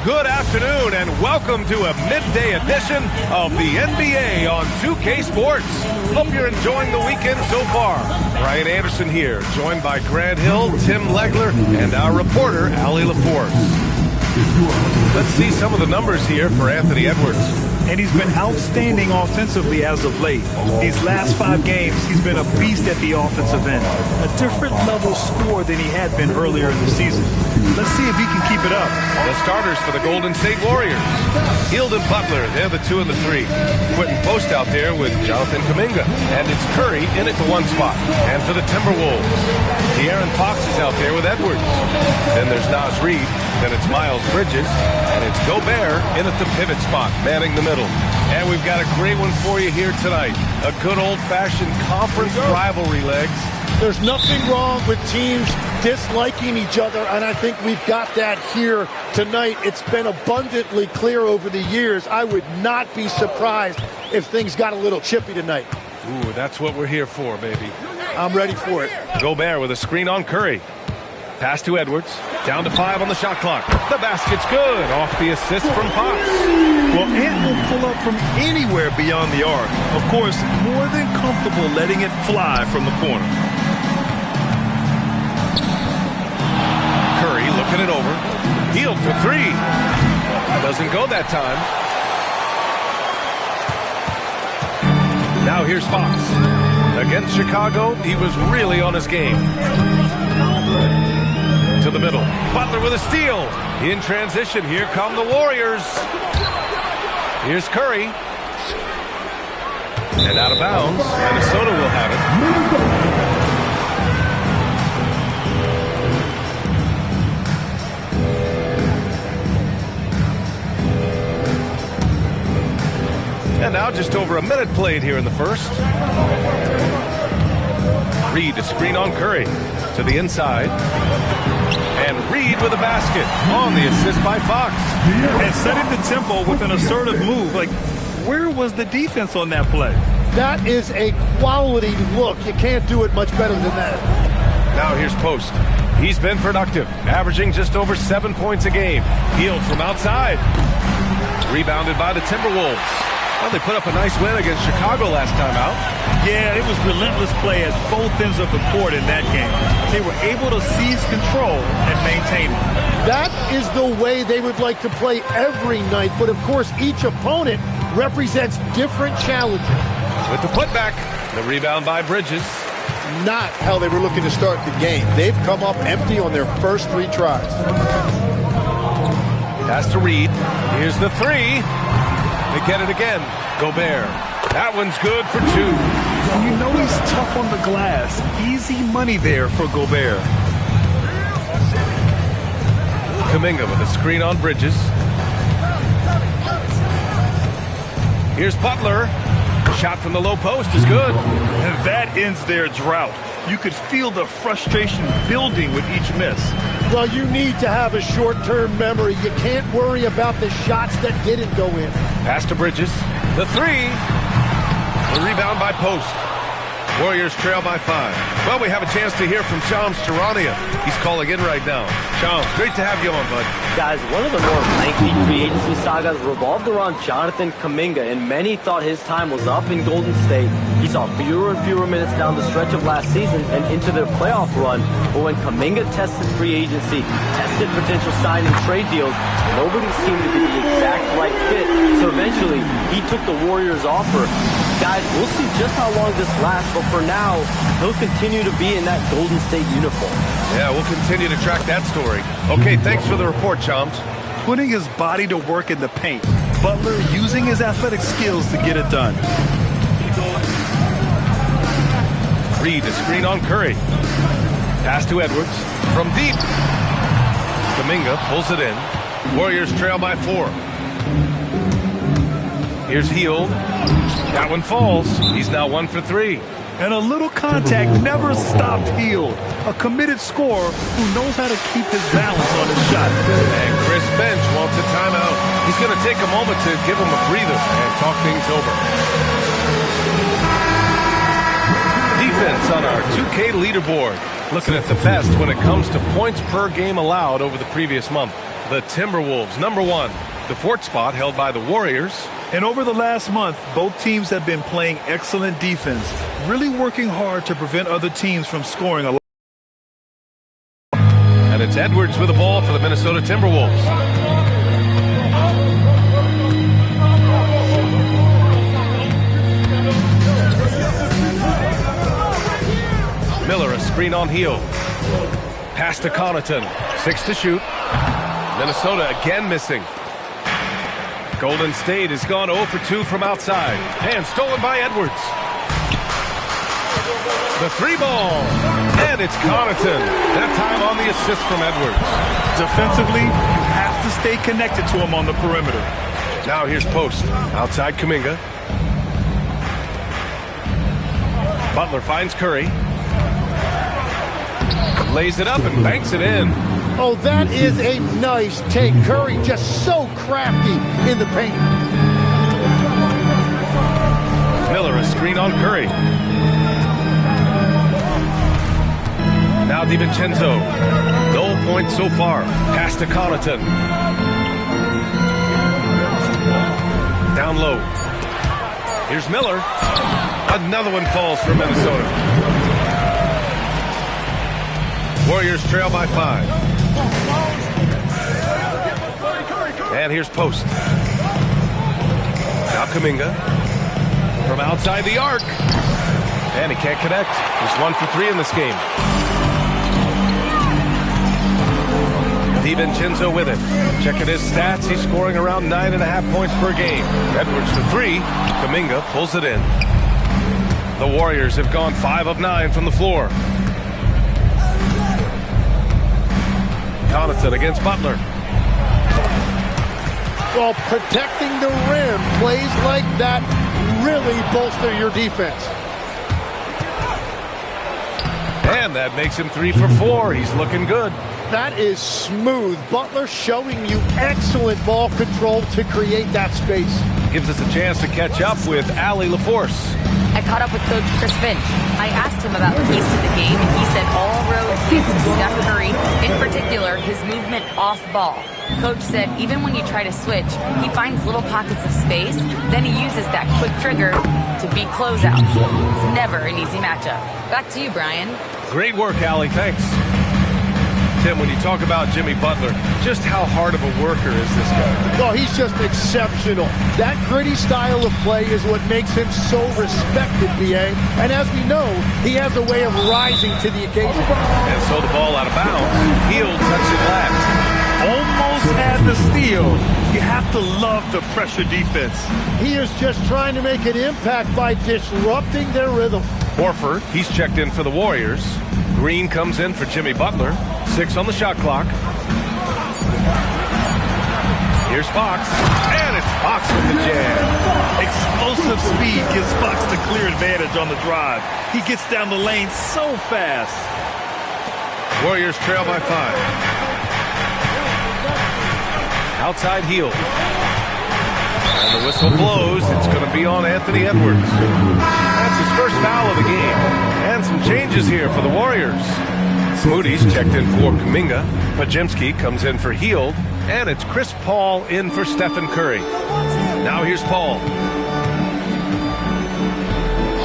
Good afternoon and welcome to a midday edition of the NBA on 2K Sports. Hope you're enjoying the weekend so far. Brian Anderson here, joined by Grant Hill, Tim Legler, and our reporter, Allie LaForce. Let's see some of the numbers here for Anthony Edwards. And he's been outstanding offensively as of late. These last 5 games, he's been a beast at the offensive end. A different level scorer than he had been earlier in the season. Let's see if he can keep it up. The starters for the Golden State Warriors. Hield and Butler, they're the 2 and the 3. Quentin Post out there with Jonathan Kuminga. And it's Curry in at the 1 spot. And for the Timberwolves, De'Aaron Fox is out there with Edwards. Then there's Naz Reid. Then it's Miles Bridges. And it's Gobert in at the pivot spot, manning the middle. And we've got a great one for you here tonight. A good old-fashioned conference rivalry, legs. There's nothing wrong with teams disliking each other, and I think we've got that here tonight. It's been abundantly clear over the years. I would not be surprised if things got a little chippy tonight. Ooh, that's what we're here for, baby. I'm ready for it. Gobert with a screen on Curry. Pass to Edwards. Down to 5 on the shot clock. The basket's good. Off the assist from Fox. Well, Ant will pull up from anywhere beyond the arc. Of course, more than comfortable letting it fly from the corner. Curry looking it over. Hield for 3. Doesn't go that time. Now here's Fox. Against Chicago, he was really on his game. To the middle. Butler with a steal. In transition, here come the Warriors. Here's Curry. And out of bounds. Minnesota will have it. And now just over a minute played here in the first. Reid to screen on Curry. To the inside. And Reid with a basket on the assist by Fox. And setting the tempo with an assertive move. Like, where was the defense on that play? That is a quality look. You can't do it much better than that. Now here's Post. He's been productive, averaging just over 7 points a game. Hield from outside. Rebounded by the Timberwolves. Well, they put up a nice win against Chicago last time out. Yeah, it was relentless play at both ends of the court in that game. They were able to seize control and maintain it. That is the way they would like to play every night, but of course each opponent represents different challenges. With the putback, the rebound by Bridges. Not how they were looking to start the game. They've come up empty on their first 3 tries. Pass to Reid. Here's the 3. They get it again. Gobert. That one's good for 2. You know he's tough on the glass. Easy money there for Gobert. Kuminga with a screen on Bridges. Here's Butler. Shot from the low post is good. And that ends their drought. You could feel the frustration building with each miss. Well, you need to have a short-term memory. You can't worry about the shots that didn't go in. Pass to Bridges. The 3. The rebound by Post. Warriors trail by 5. Well, we have a chance to hear from Shams Charania. He's calling in right now. Shams, great to have you on, bud. Guys, one of the more lengthy free agency sagas revolved around Jonathan Kuminga, and many thought his time was up in Golden State. He saw fewer and fewer minutes down the stretch of last season and into their playoff run. But when Kuminga tested free agency, tested potential sign and trade deals, nobody seemed to be the exact right fit. So eventually, he took the Warriors' offer. Guys, we'll see just how long this lasts, but for now, he'll continue to be in that Golden State uniform. Yeah, we'll continue to track that story. Okay, thanks for the report, Shams. Putting his body to work in the paint. Butler using his athletic skills to get it done. Reid, a screen on Curry. Pass to Edwards. From deep. Kuminga pulls it in. Warriors trail by 4. Here's Hield. That one falls. He's now 1 for 3. And a little contact never stopped Hield. A committed scorer who knows how to keep his balance on his shot. And Chris Finch wants a timeout. He's going to take a moment to give him a breather and talk things over. Defense on our 2K leaderboard. Looking at the best when it comes to points per game allowed over the previous month. The Timberwolves, #1. The 4th spot held by the Warriors. And over the last month, both teams have been playing excellent defense, really working hard to prevent other teams from scoring a lot. And it's Edwards with the ball for the Minnesota Timberwolves. Miller, a screen on Hield. Pass to Connaughton. 6 to shoot. Minnesota again missing. Golden State has gone 0 for 2 from outside. And stolen by Edwards. The 3 ball. And it's Connaughton. That time on the assist from Edwards. Defensively, you have to stay connected to him on the perimeter. Now here's Post. Outside Kuminga. Butler finds Curry. Lays it up and banks it in. Oh, that is a nice take. Curry just so crafty in the paint. Miller, a screen on Curry. Now DiVincenzo. No points so far. Pass to Connaughton. Down low. Here's Miller. Another one falls for Minnesota. Warriors trail by 5. And here's Post. Now Kuminga. From outside the arc. And he can't connect. He's 1 for 3 in this game. DiVincenzo with it. Checking his stats. He's scoring around 9.5 points per game. Edwards for 3. Kuminga pulls it in. The Warriors have gone 5 of 9 from the floor. Connaughton against Butler. Well, protecting the rim, plays like that really bolster your defense. And that makes him 3 for 4. He's looking good. That is smooth. Butler showing you excellent ball control to create that space. Gives us a chance to catch up with Allie LaForce. I caught up with Coach Chris Finch. I asked him about the keys to the game, and he said all roads lead to Steph Curry, in particular, his movement off ball. Coach said even when you try to switch, he finds little pockets of space, then he uses that quick trigger to beat closeouts. It's never an easy matchup. Back to you, Brian. Great work, Allie. Thanks. Tim, when you talk about Jimmy Butler, just how hard of a worker is this guy? Oh, he's just exceptional. That gritty style of play is what makes him so respected, B.A. And as we know, he has a way of rising to the occasion. And so the ball out of bounds. Hield touched it last. Almost had the steal. You have to love the pressure defense. He is just trying to make an impact by disrupting their rhythm. Horford, he's checked in for the Warriors. Green comes in for Jimmy Butler. 6 on the shot clock. Here's Fox. And it's Fox with the jam. Explosive speed gives Fox the clear advantage on the drive. He gets down the lane so fast. Warriors trail by 5. Outside Hield. And the whistle blows. It's going to be on Anthony Edwards. That's his first foul of the game. And some changes here for the Warriors. Moody's checked in for Kuminga. Podziemski comes in for Hield. And it's Chris Paul in for Stephen Curry. Now here's Paul.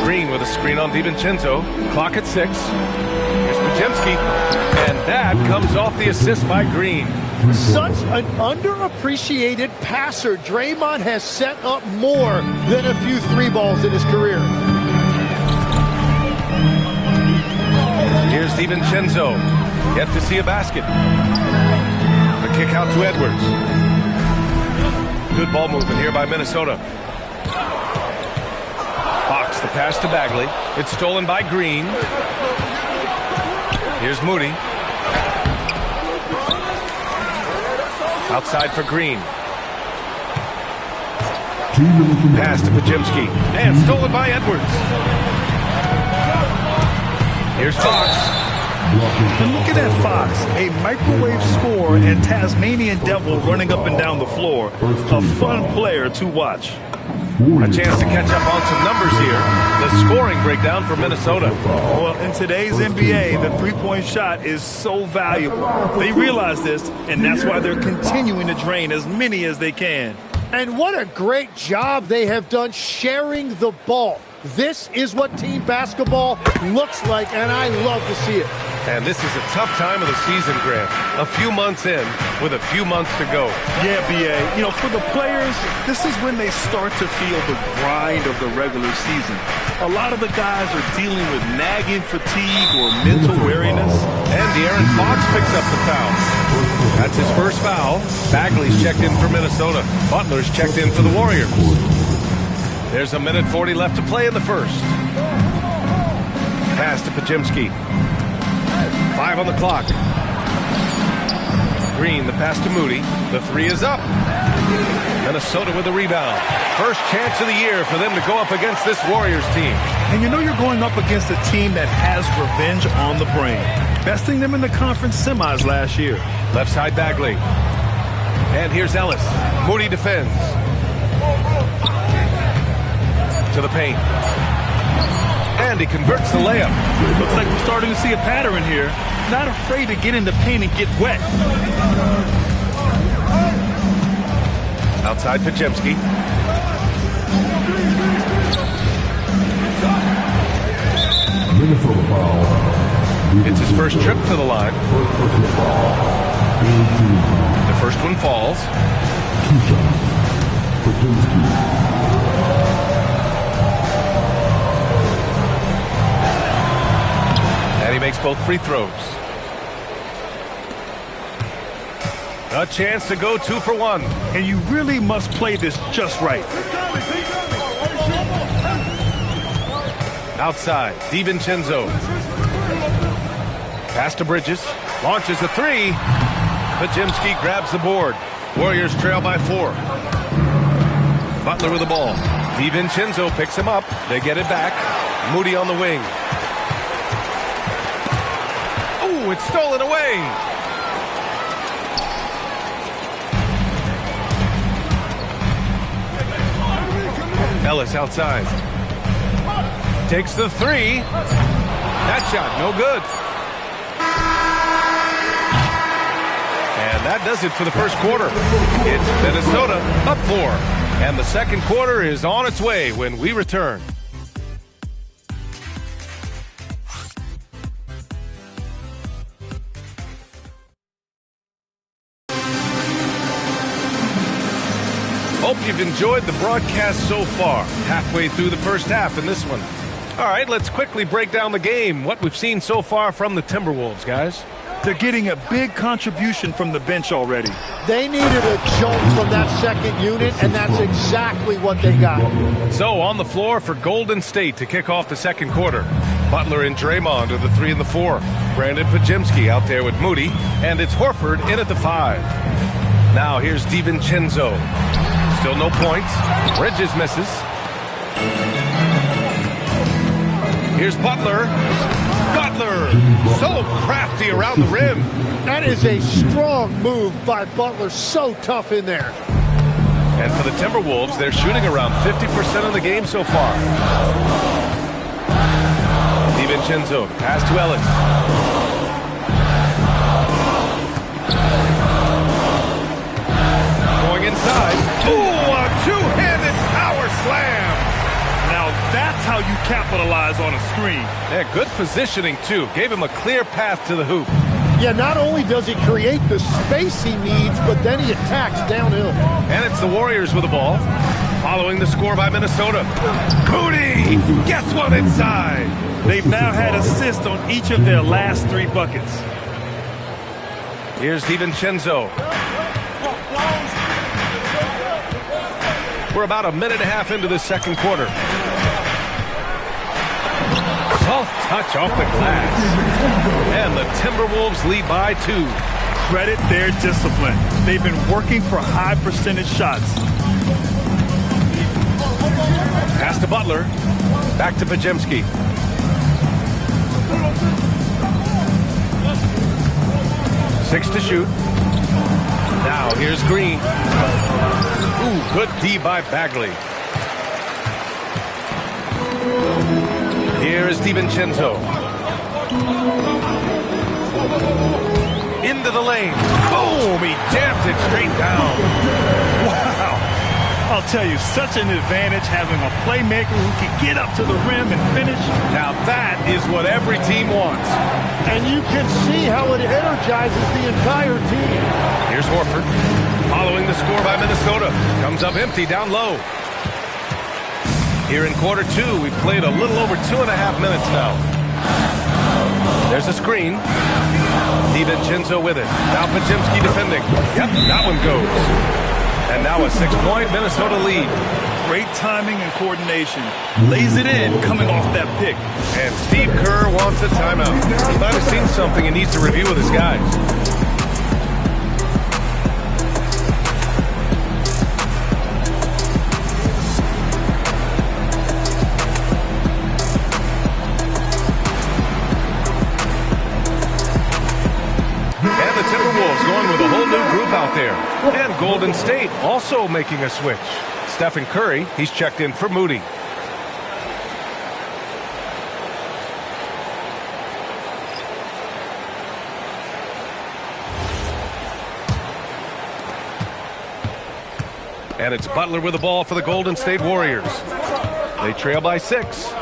Green with a screen on DiVincenzo. Clock at 6. Here's Podziemski. And that comes off the assist by Green. Such an underappreciated passer. Draymond has set up more than a few 3 balls in his career. Here's DiVincenzo. Yet to see a basket. The kick out to Edwards. Good ball movement here by Minnesota. Fox, the pass to Bagley. It's stolen by Green. Here's Moody. Outside for Green. Pass to Podziemski. And stolen by Edwards. Here's Fox. And looking at Fox, a microwave scorer and Tasmanian Devil running up and down the floor. A fun player to watch. A chance to catch up on some numbers here. The scoring breakdown for Minnesota. Well, in today's NBA, the three-point shot is so valuable. They realize this, and that's why they're continuing to drain as many as they can. And what a great job they have done sharing the ball. This is what team basketball looks like, and I love to see it. And this is a tough time of the season, Grant. A few months in with a few months to go. Yeah, B.A. You know, for the players, this is when they start to feel the grind of the regular season. A lot of the guys are dealing with nagging fatigue or mental weariness. And De'Aaron Fox picks up the foul. That's his first foul. Bagley's checked in for Minnesota. Butler's checked in for the Warriors. There's a minute 40 left to play in the first. Pass to Podziemski. 5 on the clock. Green, the pass to Moody. The three is up. Minnesota with the rebound. First chance of the year for them to go up against this Warriors team. And you know you're going up against a team that has revenge on the brain. Besting them in the conference semis last year. Left side Bagley. And here's Ellis. Moody defends. To the paint. And he converts the layup. Looks like we're starting to see a pattern here. Not afraid to get in the paint and get wet. Outside Podziemski. It's his first trip to the line. The first one falls. And he makes both free throws. A chance to go 2 for 1. And you really must play this just right. Outside, DiVincenzo. Pass to Bridges. Launches a three. Podziemski grabs the board. Warriors trail by 4. Butler with the ball. DiVincenzo picks him up. They get it back. Moody on the wing. Ooh, it's stolen away. Ellis outside. Takes the three. That shot, no good. And that does it for the first quarter. It's Minnesota up 4. And the second quarter is on its way when we return. Hope you've enjoyed the broadcast so far. Halfway through the first half in this one. All right, let's quickly break down the game. What we've seen so far from the Timberwolves, guys. They're getting a big contribution from the bench already. They needed a jolt from that second unit, and that's exactly what they got. So on the floor for Golden State to kick off the second quarter. Butler and Draymond are the 3 and the 4. Brandon Podziemski out there with Moody, and it's Horford in at the 5. Now here's DiVincenzo. Still no points. Bridges misses. Here's Butler. Butler, so crafty around the rim. That is a strong move by Butler. So tough in there. And for the Timberwolves, they're shooting around 50% of the game so far. DiVincenzo, pass to Ellis. Going inside. Ooh, a two-handed power slam. Now that's how you capitalize on a screen. Yeah, good positioning, too. Gave him a clear path to the hoop. Yeah, not only does he create the space he needs, but then he attacks downhill. And it's the Warriors with the ball. Following the score by Minnesota. Moody gets one inside. They've now had assists on each of their last 3 buckets. Here's DiVincenzo. We're about a minute and a half into the second quarter. Soft touch off the glass. And the Timberwolves lead by 2. Credit their discipline. They've been working for high percentage shots. Pass to Butler. Back to Podziemski. Six to shoot. Now here's Green. Ooh, good D by Bagley. Here is DiVincenzo. Into the lane. Boom! He jams it straight down. Wow. I'll tell you, such an advantage having a playmaker who can get up to the rim and finish. Now that is what every team wants. And you can see how it energizes the entire team. Here's Horford. Following the score by Minnesota. Comes up empty down low. Here in quarter two, we've played a little over 2.5 minutes now. There's a screen. DiVincenzo with it. Now Podziemski defending. Yep, that one goes. And now a 6-point Minnesota lead. Great timing and coordination. Lays it in coming off that pick. And Steve Kerr wants a timeout. He might have seen something and needs to review with his guys. And the Timberwolves going with a whole new group out there. And Golden State also making a switch. Stephen Curry, he's checked in for Moody. And it's Butler with the ball for the Golden State Warriors. They trail by 6.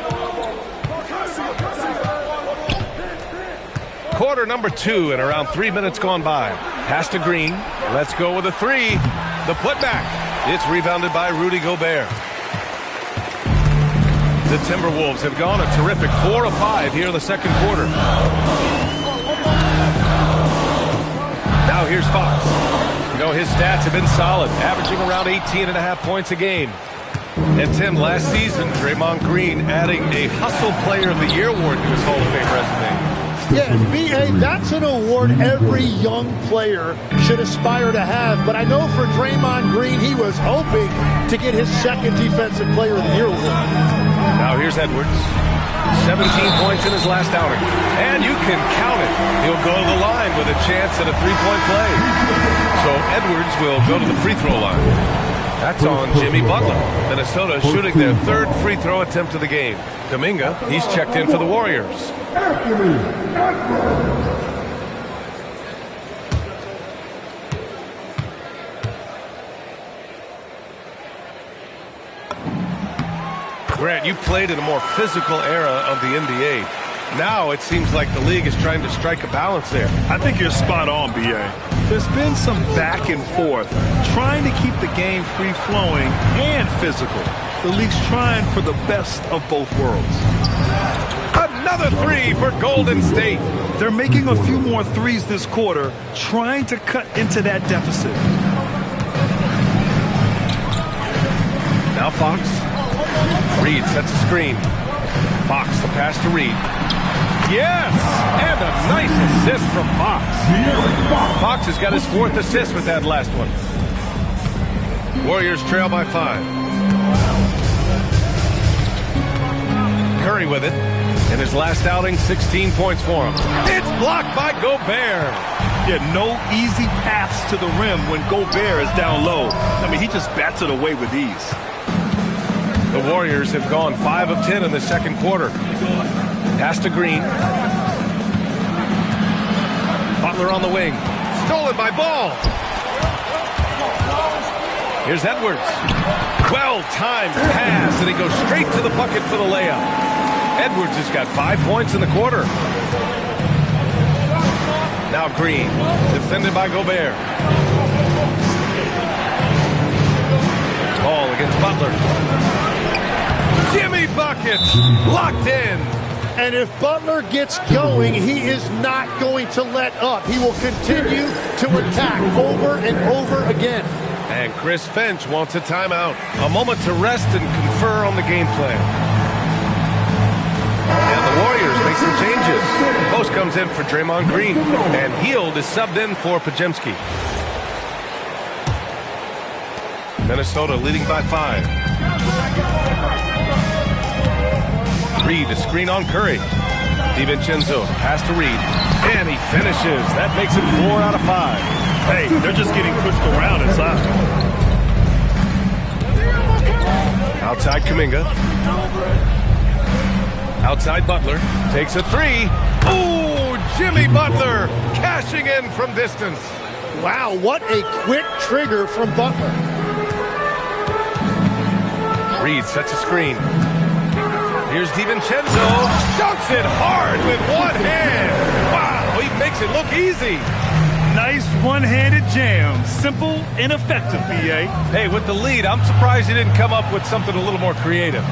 Quarter number 2 and around 3 minutes gone by. Pass to Green. Let's go with a 3. The putback. It's rebounded by Rudy Gobert. The Timberwolves have gone a terrific 4 of 5 here in the second quarter. Now here's Fox. You know, his stats have been solid, averaging around 18.5 points a game. And Tim, last season, Draymond Green adding a Hustle Player of the Year award to his Hall of Fame resume. Yeah, B.A., that's an award every young player should aspire to have. But I know for Draymond Green, he was hoping to get his second Defensive Player of the Year award. Now here's Edwards. 17 points in his last outing. And you can count it. He'll go to the line with a chance at a 3-point play. So Edwards will go to the free throw line. That's on Jimmy Butler. Minnesota shooting their 3rd free throw attempt of the game. Kuminga, he's checked in for the Warriors. Grant, you played in a more physical era of the NBA. Now it seems like the league is trying to strike a balance there. I think you're spot on, B.A. There's been some back and forth, trying to keep the game free-flowing and physical. The league's trying for the best of both worlds. Another 3 for Golden State. They're making a few more threes this quarter, trying to cut into that deficit. Now Fox. Reed sets a screen. Fox, the pass to Reed. Yes! And a nice assist from Fox. Fox has got his 4th assist with that last one. Warriors trail by 5. Curry with it. In his last outing, 16 points for him. It's blocked by Gobert. Yeah, no easy paths to the rim when Gobert is down low. I mean, he just bats it away with ease. The Warriors have gone 5 of 10 in the second quarter. Pass to Green. Butler on the wing. Stolen by Ball. Here's Edwards. Well-timed pass, and he goes straight to the bucket for the layup. Edwards has got 5 points in the quarter. Now Green, defended by Gobert. Ball against Butler. Jimmy buckets, locked in. And if Butler gets going, he is not going to let up. He will continue to attack over and over again. And Chris Finch wants a timeout. A moment to rest and confer on the game plan. And the Warriors make some changes. Post comes in for Draymond Green. And Hield is subbed in for Podziemski. Minnesota leading by 5. Reed, a screen on Curry. DiVincenzo, pass to Reed. And he finishes. That makes it 4 out of 5. Hey, they're just getting pushed around inside. Outside Kuminga. Outside Butler takes a three. Ooh, Jimmy Butler cashing in from distance. Wow, what a quick trigger from Butler. Reed sets a screen. Here's DiVincenzo. Dunks it hard with one hand. Wow, he makes it look easy. Nice one-handed jam. Simple and effective, B.A. Hey, with the lead, I'm surprised he didn't come up with something a little more creative.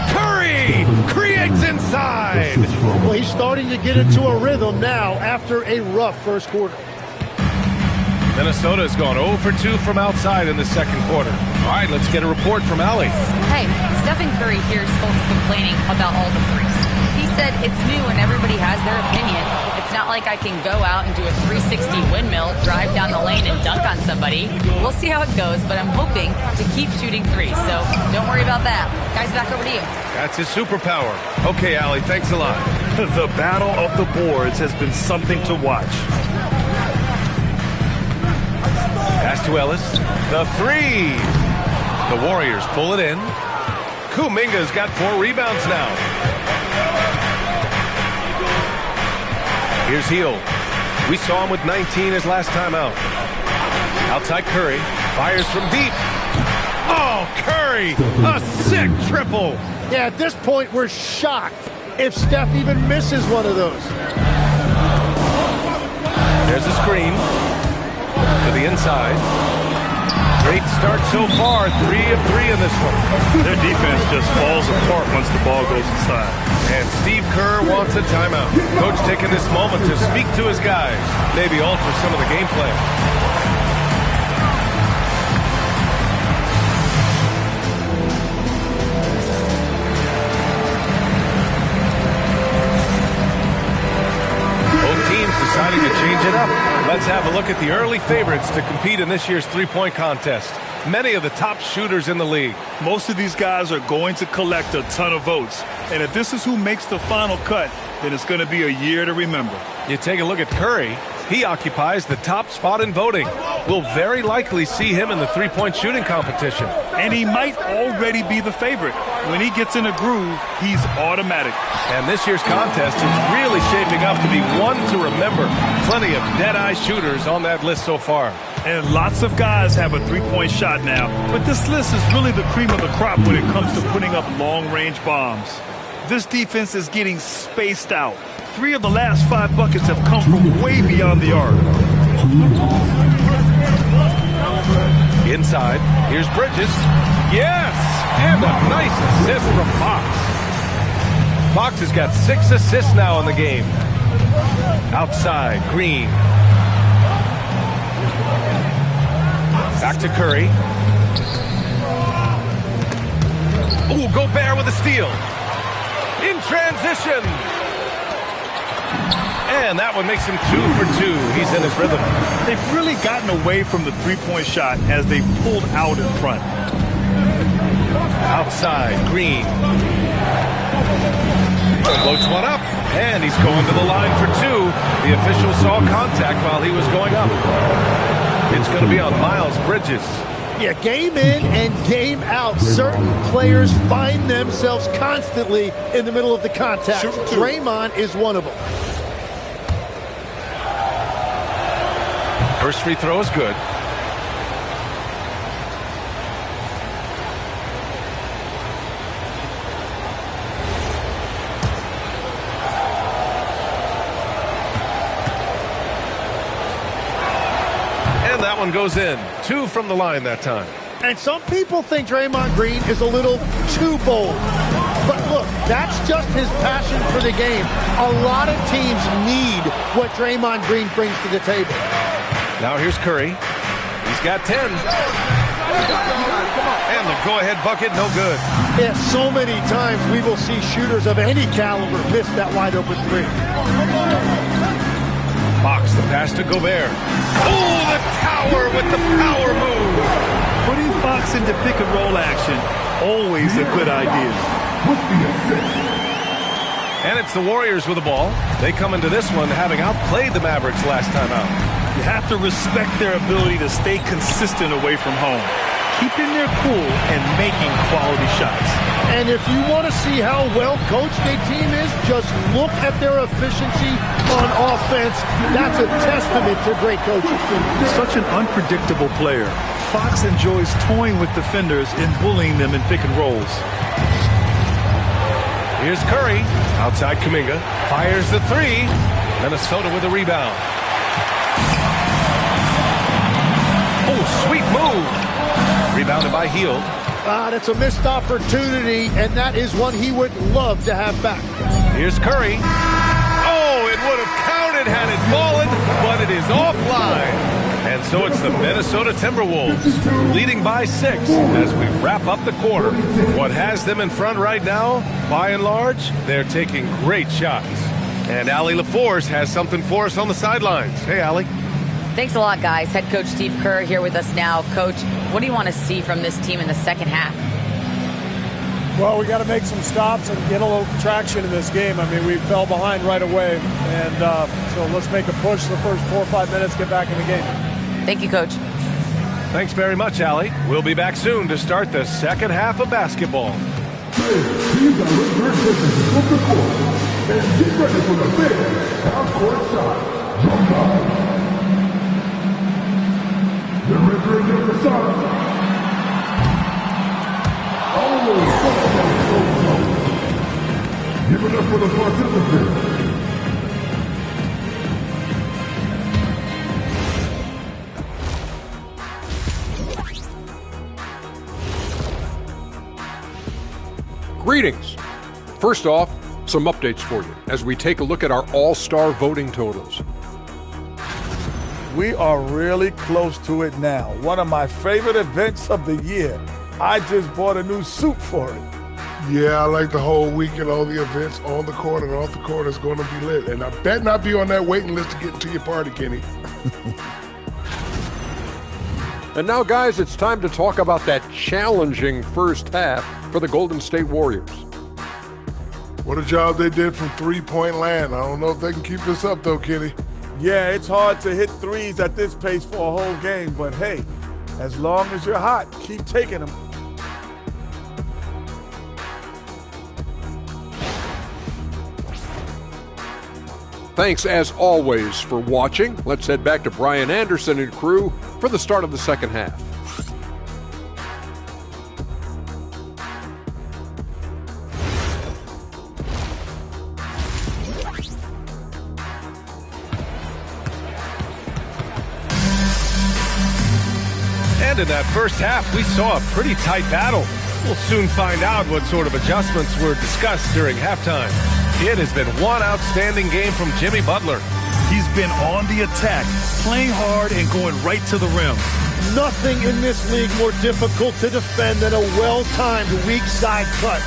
Curry creates inside. Well, he's starting to get into a rhythm now after a rough first quarter. Minnesota's gone 0 for 2 from outside in the second quarter. All right, let's get a report from Allie. Hey, Stephen Curry hears folks complaining about all the threes. He said it's new and everybody has their opinion. It's not like I can go out and do a 360 windmill, drive down the lane, and dunk on somebody. We'll see how it goes, but I'm hoping to keep shooting threes, so don't worry about that. Guys, back over to you. That's his superpower. Okay, Allie, thanks a lot. The battle of the boards has been something to watch. Pass to Ellis. The three. The Warriors pull it in. Kuminga's got 4 rebounds now. Here's Hield. We saw him with 19 his last time out. Outside Curry. Fires from deep. Oh, Curry! A sick triple. Yeah, at this point, we're shocked if Steph even misses one of those. There's a screen. To the inside. Great start so far. 3 of 3 in this one. Their defense just falls apart once the ball goes inside. And Steve Kerr wants a timeout. Coach taking this moment to speak to his guys. Maybe alter some of the game plan. Deciding to change it up. Let's have a look at the early favorites to compete in this year's three-point contest. Many of the top shooters in the league. Most of these guys are going to collect a ton of votes. And if this is who makes the final cut, then it's going to be a year to remember. You take a look at Curry. He occupies the top spot in voting. We'll very likely see him in the three-point shooting competition. And he might already be the favorite. When he gets in a groove, he's automatic. And this year's contest is really shaping up to be one to remember. Plenty of dead-eye shooters on that list so far. And lots of guys have a three-point shot now. But this list is really the cream of the crop when it comes to putting up long-range bombs. This defense is getting spaced out. 3 of the last 5 buckets have come from way beyond the arc. Inside, here's Bridges. Yes! And a nice assist from Fox. Fox has got 6 assists now in the game. Outside, Green. Back to Curry. Ooh, Gobert with a steal. In transition. And that one makes him 2 for 2. He's in his rhythm. They've really gotten away from the three-point shot as they've pulled out in front. Outside, Green. Floats one up, and he's going to the line for 2. The official saw contact while he was going up. It's going to be on Miles Bridges. Yeah, game in and game out. Certain players find themselves constantly in the middle of the contact. Draymond is one of them. First free throw is good. And that one goes in. 2 from the line that time. And some people think Draymond Green is a little too bold. But look, that's just his passion for the game. A lot of teams need what Draymond Green brings to the table. Now here's Curry. He's got 10. And the go-ahead bucket, no good. Yeah, so many times we will see shooters of any caliber miss that wide-open 3. Fox, the pass to Gobert. Oh, the tower with the power move. Putting Fox into pick-and-roll action, always a good idea. And it's the Warriors with the ball. They come into this one having outplayed the Mavericks last time out. You have to respect their ability to stay consistent away from home, keeping their cool and making quality shots. And if you want to see how well coached a team is, just look at their efficiency on offense. That's a testament to great coaching. He's such an unpredictable player. Fox enjoys toying with defenders and bullying them in pick and rolls. Here's Curry. Outside Kuminga. Fires the three. Minnesota with a rebound. Oh, sweet move. Rebounded by Hield. That's a missed opportunity, and that is one he would love to have back. Here's Curry. Oh, it would have counted had it fallen, but it is offline. And so it's the Minnesota Timberwolves leading by 6 as we wrap up the quarter. What has them in front right now, by and large, they're taking great shots. And Allie LaForce has something for us on the sidelines. Hey, Allie. Thanks a lot, guys. Head coach Steve Kerr here with us now. Coach, what do you want to see from this team in the second half? Well, we got to make some stops and get a little traction in this game. I mean, we fell behind right away, and so let's make a push the first 4 or 5 minutes, get back in the game. Thank you, Coach. Thanks very much, Allie. We'll be back soon to start the second half of basketball. Teams are from the court and get ready for the big half-court shot. Jump ball. The referee of the Suns. Give it up for the participants. Greetings. First off, some updates for you as we take a look at our all-star voting totals. We are really close to it now. One of my favorite events of the year. I just bought a new suit for it. Yeah, I like the whole week and all the events on the court and off the court is going to be lit. And I bet not be on that waiting list to get into your party, Kenny. And now, guys, it's time to talk about that challenging first half for the Golden State Warriors. What a job they did from three-point land. I don't know if they can keep this up, though, Kenny. Yeah, it's hard to hit threes at this pace for a whole game, but hey, as long as you're hot, keep taking them. Thanks, as always, for watching. Let's head back to Brian Anderson and crew for the start of the second half. And in that first half, we saw a pretty tight battle. We'll soon find out what sort of adjustments were discussed during halftime. It has been one outstanding game from Jimmy Butler. He's been on the attack, playing hard and going right to the rim. Nothing in this league more difficult to defend than a well-timed weak side cut.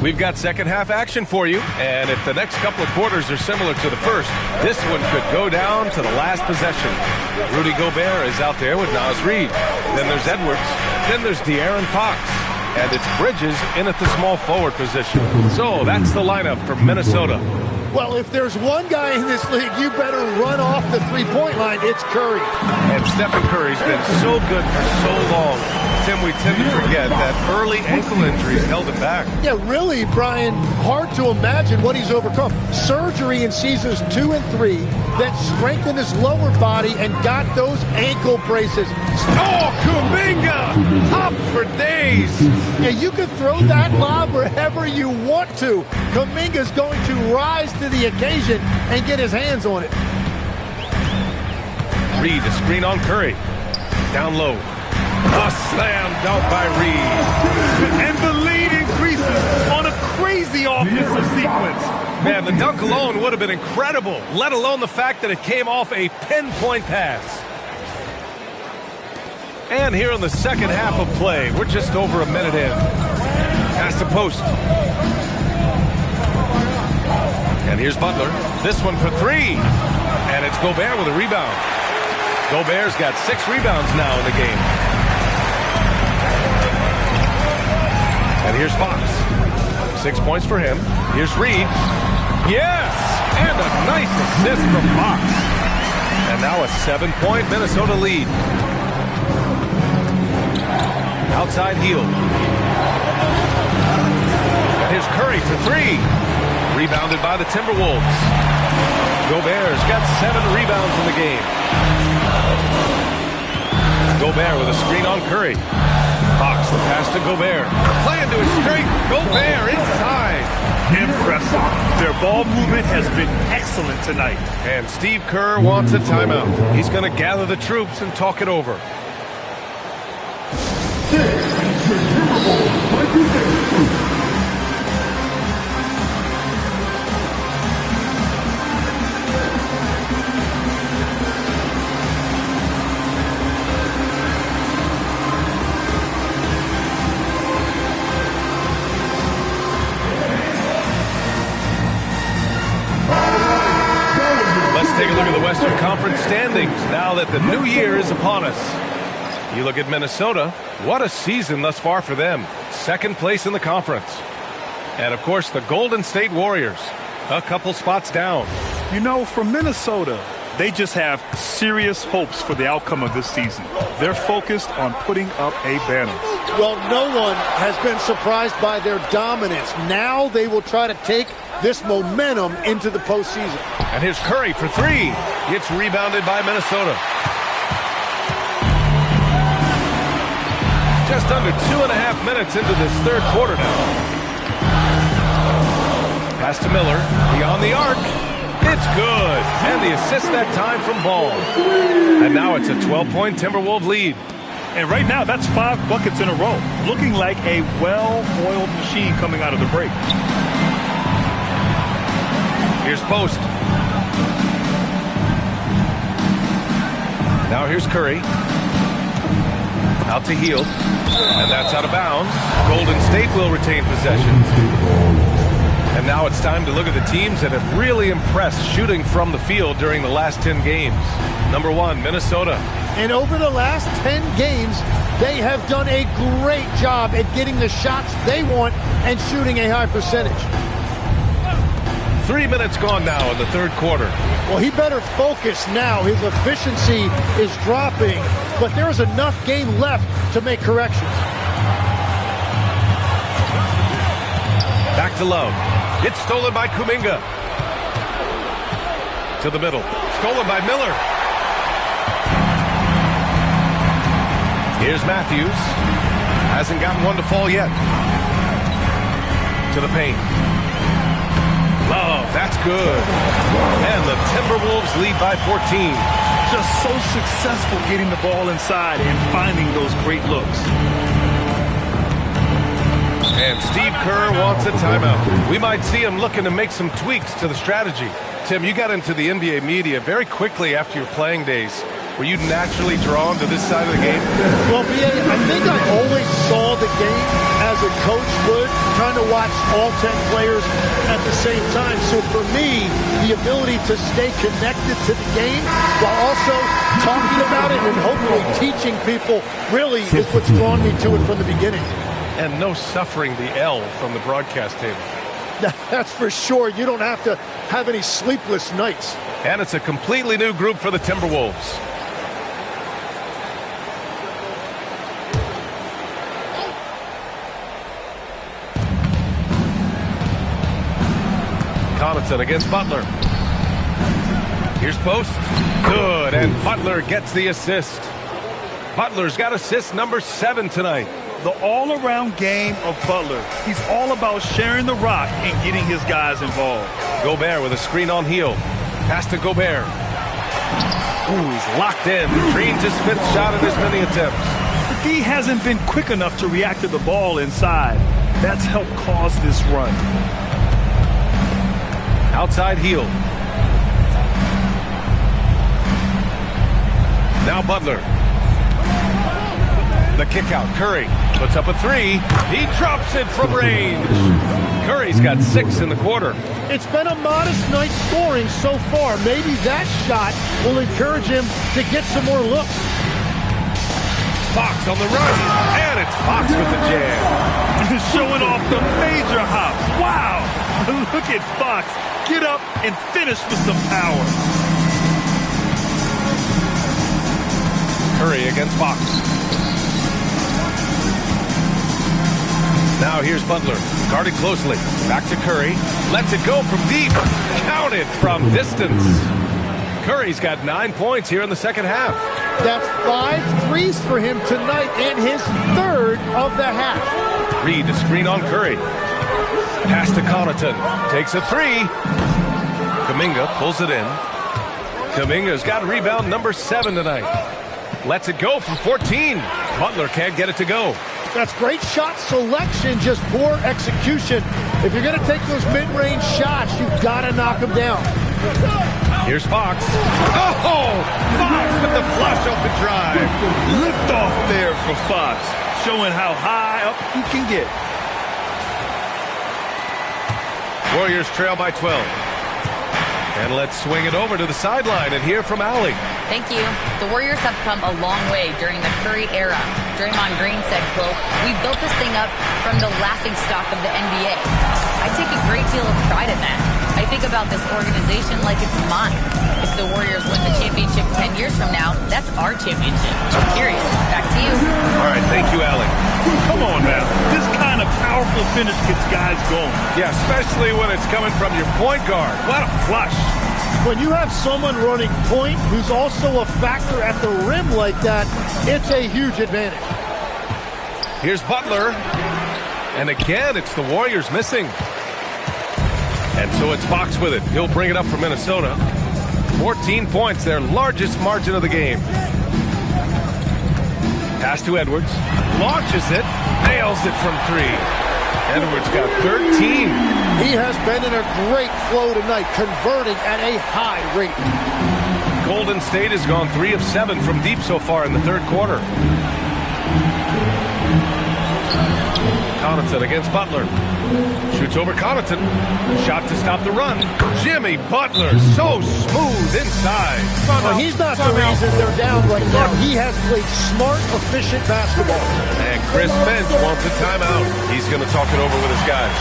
We've got second half action for you, and if the next couple of quarters are similar to the first, this one could go down to the last possession. Rudy Gobert is out there with Naz Reid. Then there's Edwards. Then there's De'Aaron Fox. And it's Bridges in at the small forward position. So that's the lineup for Minnesota. Well, if there's one guy in this league, you better run off the three-point line. It's Curry. And Stephen Curry's been so good for so long. Tim, we tend to forget that early ankle injuries held him back. Yeah, really, Brian, hard to imagine what he's overcome. Surgery in seasons 2 and 3 that strengthened his lower body and got those ankle braces. Oh, Kuminga! Up for days! Yeah, you can throw that lob wherever you want to. Kuminga's going to rise to the occasion and get his hands on it. Reid, a screen on Curry. Down low. A slam dunk by Reid. And the lead increases on a crazy offensive sequence. Man, the dunk alone would have been incredible, let alone the fact that it came off a pinpoint pass. And here in the second half of play, we're just over a minute in. Pass to post. And here's Butler. This one for three. And it's Gobert with a rebound. Gobert's got 6 rebounds now in the game. And here's Fox. 6 points for him. Here's Reid. Yes! And a assist from Fox. And now a 7-point Minnesota lead. Outside heel. And here's Curry for three. Rebounded by the Timberwolves. Gobert's got 7 rebounds in the game. Gobert with a screen on Curry. Fox the pass to Gobert. Playing to his strength. Gobert inside. Impressive. Their ball movement has been excellent tonight. And Steve Kerr wants a timeout. He's going to gather the troops and talk it over. Take a look at the Western Conference standings now that the new year is upon us. You look at Minnesota, what a season thus far for them. 2nd place in the conference. And of course the Golden State Warriors, a couple spots down. You know, for Minnesota, they just have serious hopes for the outcome of this season. They're focused on putting up a banner. Well, no one has been surprised by their dominance. Now they will try to take this momentum into the postseason. And here's Curry for three. It's rebounded by Minnesota. Just under 2.5 minutes into this 3rd quarter now. Pass to Miller, beyond the arc. It's good. And the assist that time from Ball. And now it's a 12-point Timberwolves lead. And right now, that's 5 buckets in a row. Looking like a well-oiled machine coming out of the break. Here's Post. Now here's Curry. Out to Hield. And that's out of bounds. Golden State will retain possession. And now it's time to look at the teams that have really impressed shooting from the field during the last 10 games. Number 1, Minnesota. And over the last 10 games, they have done a great job at getting the shots they want and shooting a high percentage. 3 minutes gone now in the 3rd quarter. Well, he better focus now. His efficiency is dropping, but there's enough game left to make corrections. Back to Love. It's stolen by Kuminga. To the middle. Stolen by Miller. Here's Matthews. Hasn't gotten one to fall yet. To the paint. Love, that's good. And the Timberwolves lead by 14. Just so successful getting the ball inside and finding those great looks. And Steve Kerr wants a timeout. We might see him looking to make some tweaks to the strategy. Tim, you got into the NBA media very quickly after your playing days. Were you naturally drawn to this side of the game? Well, B.A., I think I always saw the game as a coach would, trying to watch all 10 players at the same time. So for me, the ability to stay connected to the game while also talking about it and hopefully teaching people really is what's drawn me to it from the beginning. And no suffering the L from the broadcast table. That's for sure. You don't have to have any sleepless nights. And it's a completely new group for the Timberwolves. Connaughton against Butler. Here's Post. Good, and Butler gets the assist. Butler's got assist number 7 tonight. The all-around game of Butler. He's all about sharing the rock and getting his guys involved. Gobert with a screen on Hield. Pass to Gobert. Ooh, he's locked in. Drains his 5th shot in as many attempts. The D hasn't been quick enough to react to the ball inside. That's helped cause this run. Outside Hield. Now Butler. The kick out. Curry puts up a 3. He drops it from range. Curry's got 6 in the quarter. It's been a modest night scoring so far. Maybe that shot will encourage him to get some more looks. Fox on the run. And it's Fox with the jam. Showing off the major hops. Wow. Look at Fox get up and finish with some power. Curry against Fox. Now here's Butler, guarded closely. Back to Curry. Lets it go from deep. Counted from distance. Curry's got 9 points here in the second half. That's 5 threes for him tonight and his third of the half. Reed to screen on Curry. Pass to Connaughton. Takes a three. Kuminga pulls it in. Kuminga's got rebound number 7 tonight. Lets it go from 14. Butler can't get it to go. That's great shot selection, just poor execution. If you're going to take those mid-range shots, you've got to knock them down. Here's Fox. Oh! Fox with the flush off the drive. Lift off there for Fox, showing how high up you can get. Warriors trail by 12. And let's swing it over to the sideline and hear from Allie. Thank you. The Warriors have come a long way during the Curry era. Draymond Green said, quote, "We built this thing up from the laughingstock of the NBA. I take a great deal of pride in that. I think about this organization like it's mine. If the Warriors win the championship 10 years from now, that's our championship. Period." Back to you. All right, thank you, Allie. Come on now. This kind of powerful finish gets guys going. Yeah, especially when it's coming from your point guard. What a flush. When you have someone running point who's also a factor at the rim like that, it's a huge advantage. Here's Butler. And again, it's the Warriors missing. And so it's Fox with it. He'll bring it up for Minnesota. 14 points, their largest margin of the game. Pass to Edwards. Launches it. Nails it from 3. Edwards got 13. He has been in a great flow tonight, converting at a high rate. Golden State has gone 3 of 7 from deep so far in the third quarter. Connaughton against Butler. Shoots over Connaughton. Shot to stop the run. Jimmy Butler, so smooth inside. Well, he's not the reason they're down right now. He has played smart, efficient basketball. And Chris Finch wants a timeout. He's going to talk it over with his guys.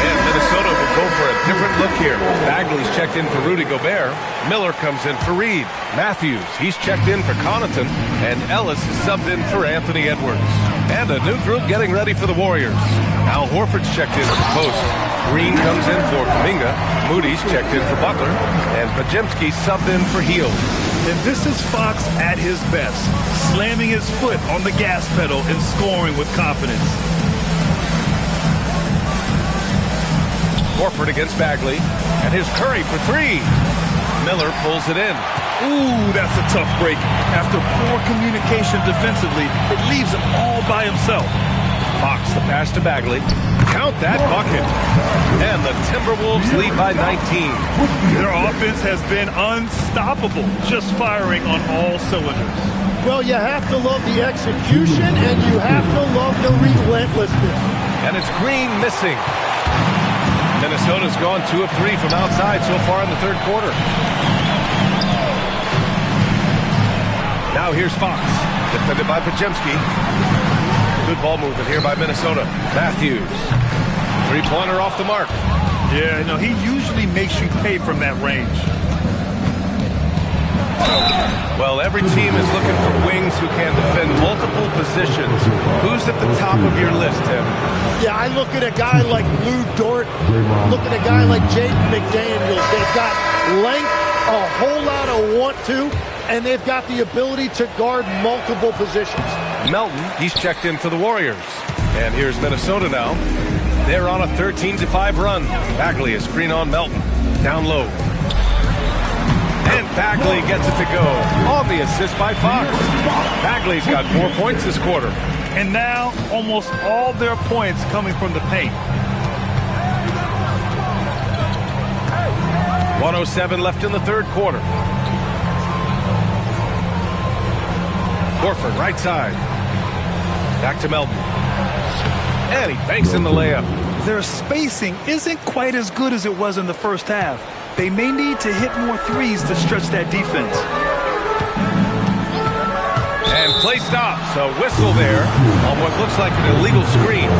And Minnesota will go for a different look here. Bagley's checked in for Rudy Gobert. Miller comes in for Reed. Matthews, he's checked in for Connaughton. And Ellis is subbed in for Anthony Edwards. And a new group getting ready for the Warriors. Al Horford's checked in for Post. Green comes in for Kuminga. Moody's checked in for Butler. And Pajemski subbed in for Hield. And this is Fox at his best, slamming his foot on the gas pedal and scoring with confidence. Horford against Bagley. And here's Curry for 3. Miller pulls it in. Ooh, that's a tough break. After poor communication defensively, it leaves him all by himself. Fox the pass to Bagley. Count that bucket. And the Timberwolves lead by 19. Their offense has been unstoppable, just firing on all cylinders. Well, you have to love the execution, and you have to love the relentlessness. And it's Green missing. Minnesota's gone 2 of 3 from outside so far in the third quarter. Now here's Fox, defended by Pajemski. Good ball movement here by Minnesota. Matthews, three-pointer off the mark. Yeah, no, he usually makes you pay from that range. Well, every team is looking for wings who can defend multiple positions. Who's at the top of your list, Tim? Yeah, I look at a guy like Lou Dort, look at a guy like Jaden McDaniels. They've got length, a whole lot of want to, and they've got the ability to guard multiple positions. Melton, he's checked in for the Warriors. And here's Minnesota now. They're on a 13-5 run. Bagley is screen on Melton. Down low. And Bagley gets it to go on the assist by Fox. Bagley's got 4 points this quarter. And now almost all their points coming from the paint. 1:07 left in the third quarter. Horford right side. Back to Melton. And he banks in the layup. Their spacing isn't quite as good as it was in the first half. They may need to hit more threes to stretch that defense. And play stops. A whistle there on what looks like an illegal screen.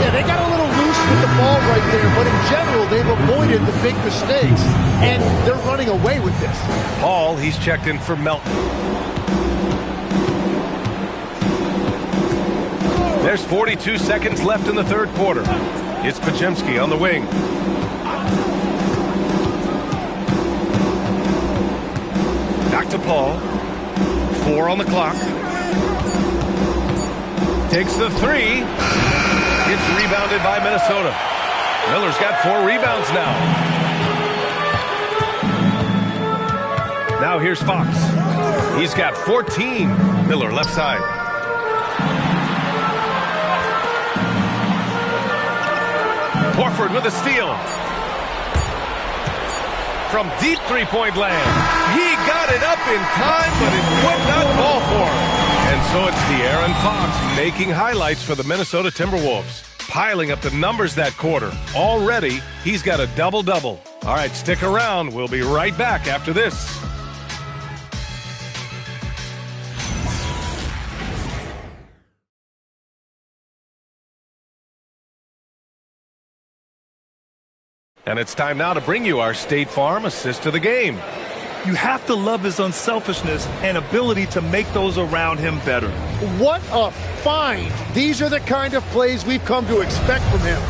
Yeah, they got a little loose with the ball right there, but in general, they've avoided the big mistakes, and they're running away with this. Hall, he's checked in for Melton. There's 42 seconds left in the third quarter. It's Pajemski on the wing. Back to Paul. 4 on the clock. Takes the 3. Gets rebounded by Minnesota. Miller's got 4 rebounds now. Now here's Fox. He's got 14. Miller left side. Horford with a steal. From deep three-point land. He got it up in time, but it would not fall for him. And so it's De'Aaron Fox making highlights for the Minnesota Timberwolves. Piling up the numbers that quarter. Already, he's got a double-double. All right, stick around. We'll be right back after this. And it's time now to bring you our State Farm assist to the game. You have to love his unselfishness and ability to make those around him better. What a find. These are the kind of plays we've come to expect from him.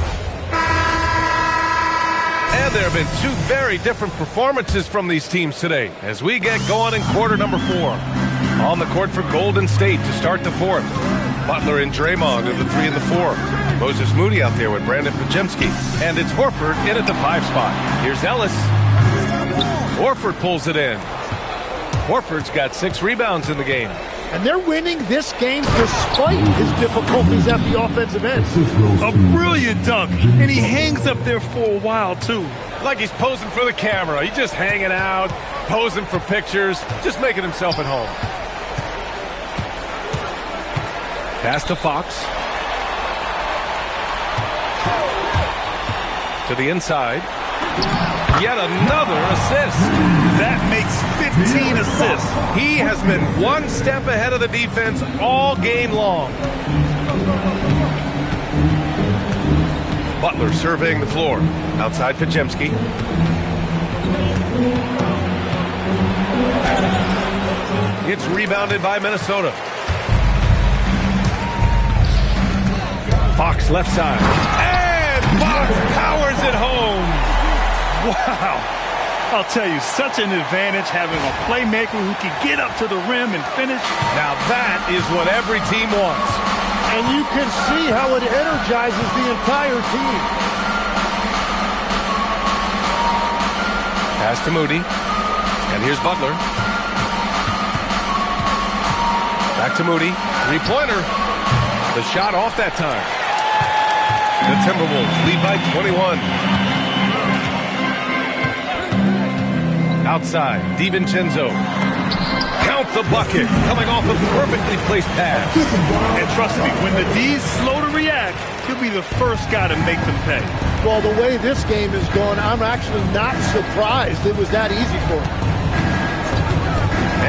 And there have been 2 very different performances from these teams today as we get going in quarter number 4. On the court for Golden State to start the 4th. Butler and Draymond in the 3 and the 4. Moses Moody out there with Brandon Pajemski. And it's Horford in at the 5 spot. Here's Ellis. Horford pulls it in. Horford's got 6 rebounds in the game. And they're winning this game despite his difficulties at the offensive end. A brilliant dunk, and he hangs up there for a while, too. Like he's posing for the camera. He's just hanging out, posing for pictures, just making himself at home. Pass to Fox. To the inside. Yet another assist. That makes 15 assists. He has been one step ahead of the defense all game long. Butler surveying the floor. Outside Pajemski. It's rebounded by Minnesota. Fox left side. And Fox powers it home. Wow. I'll tell you, such an advantage having a playmaker who can get up to the rim and finish. Now that is what every team wants. And you can see how it energizes the entire team. Pass to Moody. And here's Butler. Back to Moody. 3-pointer. The shot off that time. The Timberwolves lead by 21. Outside, DiVincenzo. Count the bucket. Coming off a perfectly placed pass. And trust me, when the D's slow to react, he'll be the first guy to make them pay. Well, the way this game is going, I'm actually not surprised it was that easy for him.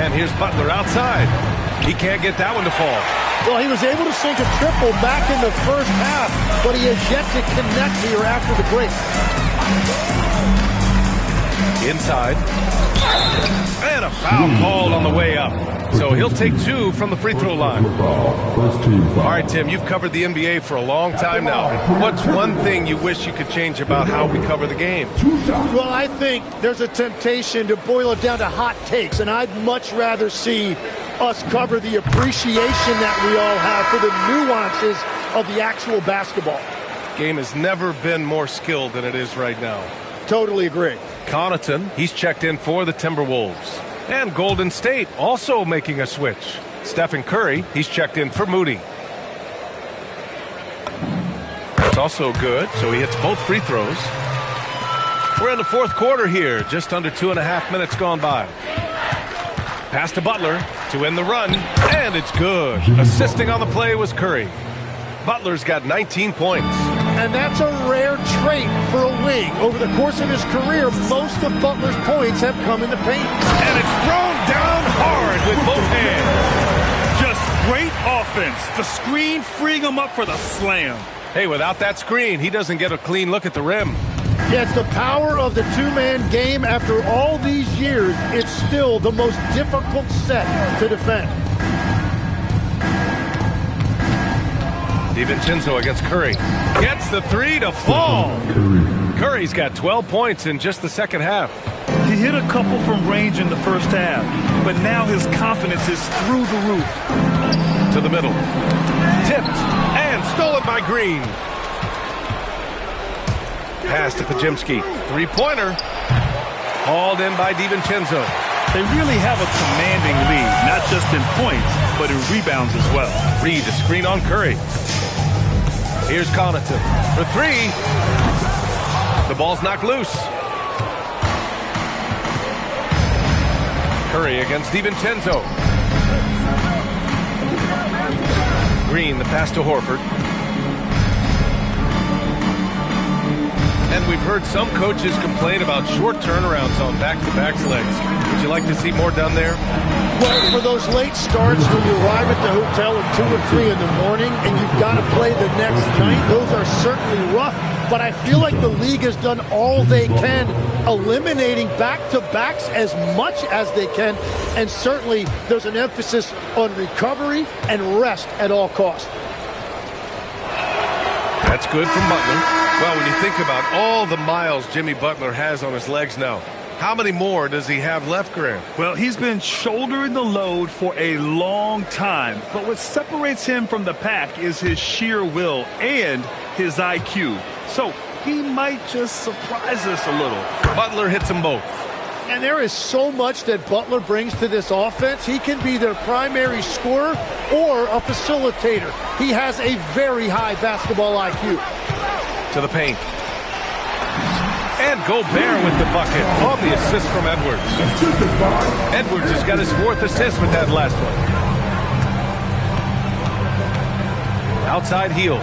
And here's Butler outside. He can't get that one to fall. Well, he was able to sink a triple back in the first half, but he has yet to connect here after the break. Inside. And a foul called on the way up. So he'll take 2 from the free throw line. All right, Tim, you've covered the NBA for a long time now. What's one thing you wish you could change about how we cover the game? Well, I think there's a temptation to boil it down to hot takes, and I'd much rather see us cover the appreciation that we all have for the nuances of the actual basketball. Game has never been more skilled than it is right now. Totally agree. Connaughton, he's checked in for the Timberwolves. And Golden State also making a switch. Stephen Curry, he's checked in for Moody. That's also good, so he hits both free throws. We're in the 4th quarter here, just under 2.5 minutes gone by. Pass to Butler to end the run, and it's good. Assisting on the play was Curry. Butler's got 19 points. And that's a rare trait for a wing. Over the course of his career, most of Butler's points have come in the paint. And it's thrown down hard with both hands. Just offense. The screen freeing him up for the slam. Hey, without that screen, he doesn't get a clean look at the rim. Yeah, it's the power of the two-man game. After all these years, it's still the most difficult set to defend. DiVincenzo against Curry. Gets the three to fall. Curry's got 12 points in just the second half. He hit a couple from range in the first half, but now his confidence is through the roof. To the middle. Tipped and stolen by Green. Pass to Pajimski. Three-pointer. Hauled in by DiVincenzo. They really have a commanding lead, not just in points, but in rebounds as well. Reed, the screen on Curry. Here's Connaughton for three. The ball's knocked loose. Curry against DiVincenzo. Green, the pass to Horford. And we've heard some coaches complain about short turnarounds on back-to-back legs. Would you like to see more done there? Well, for those late starts when you arrive at the hotel at 2 or 3 in the morning and you've got to play the next night, those are certainly rough. But I feel like the league has done all they can, eliminating back-to-backs as much as they can. And certainly there's an emphasis on recovery and rest at all costs. That's good from Butler. Well, when you think about all the miles Jimmy Butler has on his legs now, how many more does he have left, Graham? Well, he's been shouldering the load for a long time. But what separates him from the pack is his sheer will and his IQ. So he might just surprise us a little. Butler hits them both. And there is so much that Butler brings to this offense. He can be their primary scorer or a facilitator. He has a very high basketball IQ. To the paint. And Gobert with the bucket on the assist from Edwards. Edwards has got his 4th assist with that last one. Outside heel.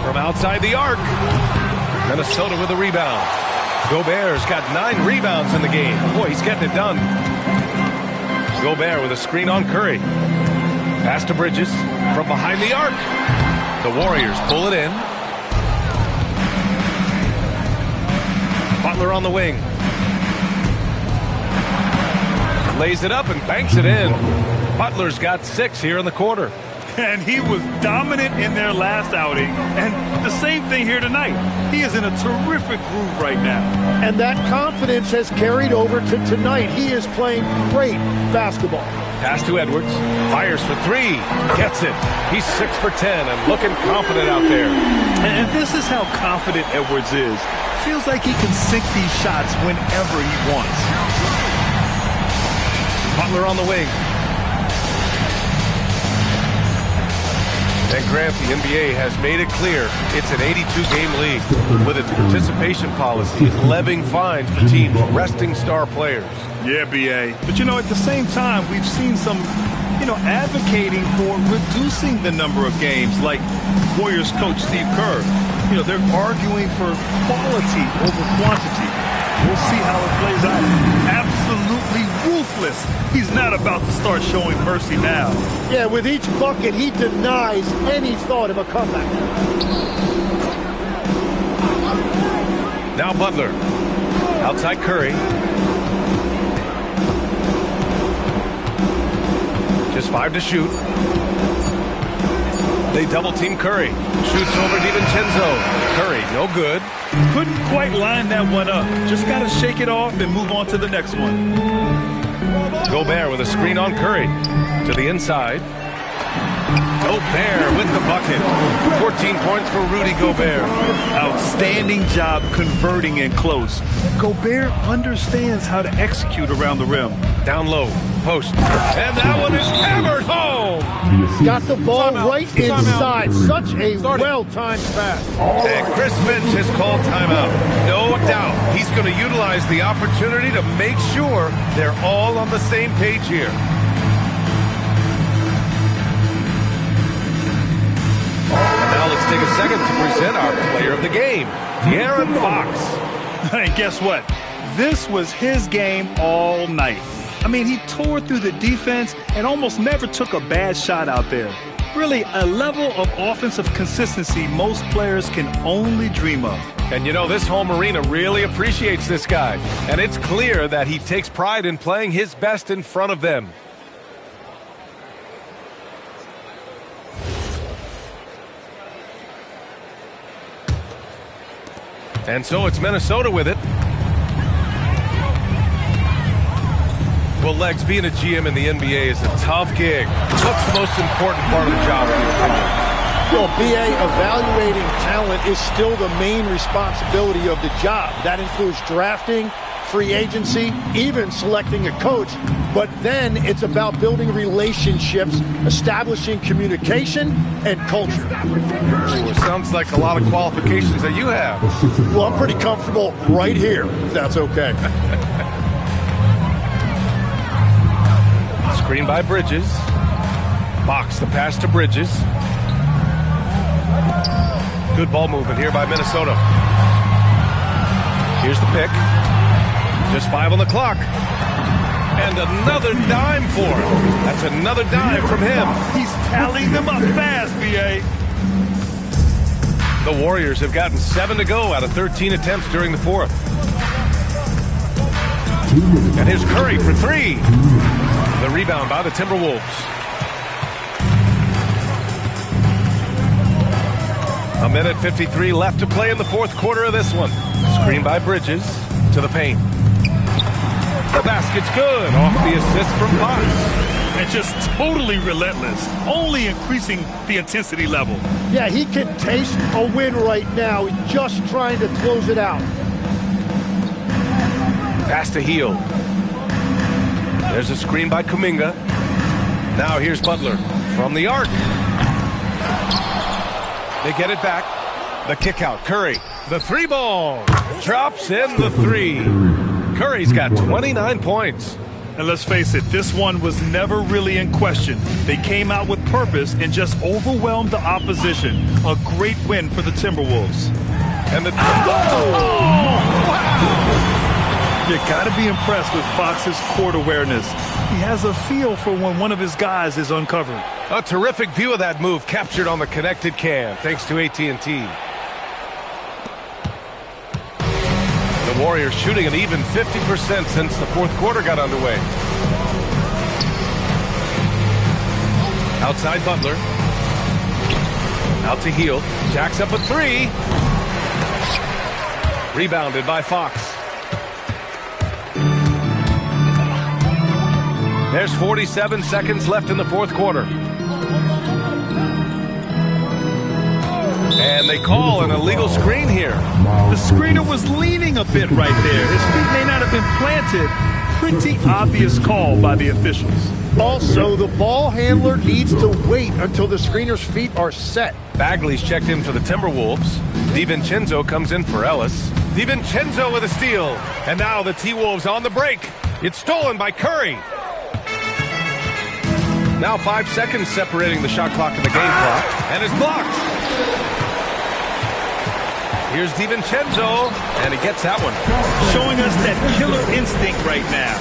From outside the arc. Minnesota with a rebound. Gobert's got 9 rebounds in the game. Boy, he's getting it done. Gobert with a screen on Curry. Pass to Bridges from behind the arc. The Warriors pull it in. Butler on the wing. Lays it up and banks it in. Butler's got 6 here in the quarter. And he was dominant in their last outing. And the same thing here tonight. He is in a terrific groove right now. And that confidence has carried over to tonight. He is playing great basketball. Pass to Edwards. Fires for 3. Gets it. He's 6 for 10 and looking confident out there. And this is how confident Edwards is. Feels like he can sink these shots whenever he wants. Butler on the wing. And Grant, the NBA has made it clear it's an 82-game league with its participation policy levying fines for teams resting star players. Yeah, B.A. But, at the same time, we've seen some, advocating for reducing the number of games, like Warriors coach Steve Kerr. They're arguing for quality over quantity. We'll see how it plays out. Absolutely ruthless. He's not about to start showing mercy now. Yeah, with each bucket, he denies any thought of a comeback. Now Butler. Outside Curry. Just 5 to shoot. They double-team Curry. Shoots over DiVincenzo. Curry, no good. Couldn't quite line that one up. Just got to shake it off and move on to the next one. Gobert with a screen on Curry. To the inside. Gobert with the bucket. 14 points for Rudy Gobert. Outstanding job converting in close. Gobert understands how to execute around the rim. Down low. Post. And that one is hammered home. Got the ball right inside. Such a well-timed pass. And Chris Finch has called timeout. No doubt he's going to utilize the opportunity to make sure they're all on the same page here. And now let's take a second to present our player of the game, De'Aaron Fox. And guess what? This was his game all night. I mean, he tore through the defense and almost never took a bad shot out there. Really, a level of offensive consistency most players can only dream of. And you know, this home arena really appreciates this guy. And it's clear that he takes pride in playing his best in front of them. And so it's Minnesota with it. Well, Legs, being a GM in the NBA is a tough gig. What's the most important part of the job, in your opinion? Well, BA, evaluating talent is still the main responsibility of the job. That includes drafting, free agency, even selecting a coach. But then it's about building relationships, establishing communication, and culture. Ooh, it sounds like a lot of qualifications that you have. Well, I'm pretty comfortable right here, if that's okay. Screen by Bridges. Fox the pass to Bridges. Good ball movement here by Minnesota. Here's the pick. Just 5 on the clock. And another dime for him. That's another dime from him. He's tallying them up fast, B.A. The Warriors have gotten 7 to go out of 13 attempts during the fourth. And here's Curry for 3. The rebound by the Timberwolves. A minute 53 left to play in the fourth quarter of this one. Screen by Bridges to the paint. The basket's good off the assist from Fox. And just totally relentless, only increasing the intensity level. Yeah, he can taste a win right now. He's just trying to close it out. Pass to Hield. There's a screen by Kuminga. Now here's Butler from the arc. They get it back. The kick out. Curry. The 3 ball. Drops in the 3. Curry's got 29 points. And let's face it, this one was never really in question. They came out with purpose and just overwhelmed the opposition. A great win for the Timberwolves. And the... You got to be impressed with Fox's court awareness. He has a feel for when one of his guys is uncovered. A terrific view of that move captured on the connected cam, thanks to AT&T. The Warriors shooting an even 50% since the fourth quarter got underway. Outside Butler. Out to Hield. Jacks up a 3. Rebounded by Fox. There's 47 seconds left in the fourth quarter. And they call an illegal screen here. The screener was leaning a bit right there. His feet may not have been planted. Pretty obvious call by the officials. Also, the ball handler needs to wait until the screener's feet are set. Bagley's checked in for the Timberwolves. DiVincenzo comes in for Ellis. DiVincenzo with a steal. And now the T-Wolves on the break. It's stolen by Curry. Now 5 seconds separating the shot clock and the game clock. And it's blocked. Here's DiVincenzo, and he gets that one. Showing us that killer instinct right now.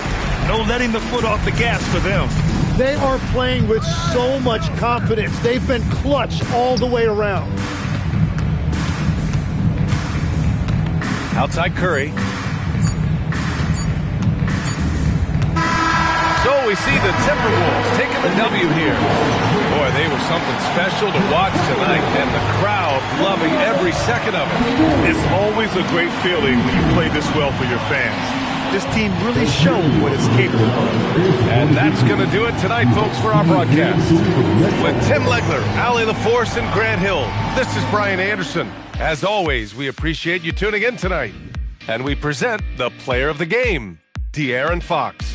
No letting the foot off the gas for them. They are playing with so much confidence. They've been clutch all the way around. Outside Curry. So we see the Timberwolves taking the W here. Boy, they were something special to watch tonight, and the crowd loving every second of it. It's always a great feeling when you play this well for your fans. This team really showed what it's capable of. And that's going to do it tonight, folks, for our broadcast. With Tim Legler, Allie LaForce, and Grant Hill, this is Brian Anderson. As always, we appreciate you tuning in tonight. And we present the player of the game, De'Aaron Fox.